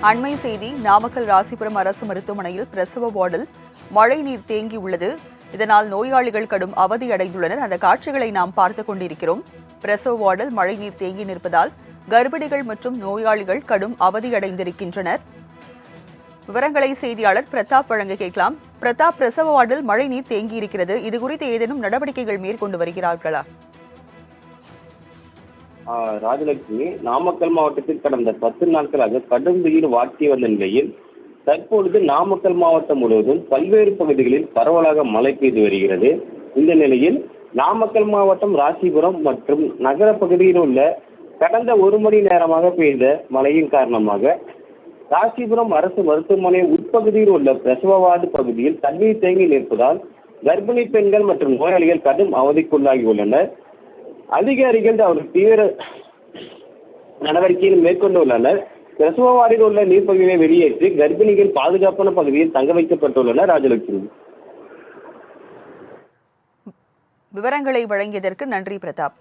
அண்மை செய்தி நாமக்கல் ராசிபுரம் அரசு மருத்துவமனையில் பிரசவ வார்டில் மழை நீர் தேங்கியுள்ளது. இதனால் நோயாளிகள் கடும் அவதி அடைந்துள்ளனர். அந்த காட்சிகளை நாம் பார்த்துக் கொண்டிருக்கிறோம். பிரசவ வார்டில் மழை நீர் தேங்கி நிற்பதால் கர்ப்பிணிகள் மற்றும் நோயாளிகள் கடும் அவதி அடைந்திருக்கின்றனர். விவரங்களை செய்தியாளர் பிரதாப் வழங்க கேட்கலாம். பிரதாப், பிரசவ வார்டில் மழை நீர் தேங்கி இருக்கிறது. இது குறித்து ஏதேனும் நடவடிக்கைகள் மேற்கொண்டு வருகிறார்களா? ராஜலட்சுமி, நாமக்கல் மாவட்டத்தில் கடந்த 10 நாட்களாக கடும் வெயில் வாட்டி வந்த நிலையில் தற்பொழுது நாமக்கல் மாவட்டம் முழுவதும் பல்வேறு பகுதிகளில் பரவலாக மழை பெய்து வருகிறது. இந்த நிலையில் நாமக்கல் மாவட்டம் ராசிபுரம் மற்றும் நகர பகுதியில் உள்ள கடந்த 1 மணி நேரமாக பெய்த மழையின் காரணமாக ராசிபுரம் அரசு மருத்துவமனை உட்பகுதியில் உள்ள பிரசவ வார்டு பகுதியில் தண்ணீர் தேங்கி நிற்பதால் கர்ப்பிணி பெண்கள் மற்றும் நோயாளிகள் கடும் அவதிக்குள்ளாகியுள்ளனர். அதிகாரிகள் அவர்கள் தீவிர நடவடிக்கையில் மேற்கொண்டுள்ளனர். பிரசவ வார்டில் உள்ள நீர்ப்பகுதியை வெளியேற்றி கர்ப்பிணிகள் பாதுகாப்பான பகுதியில் தங்க வைக்கப்பட்டுள்ளனர். ராஜலட்சுமி, விவரங்களை வழங்கியதற்கு நன்றி பிரதாப்.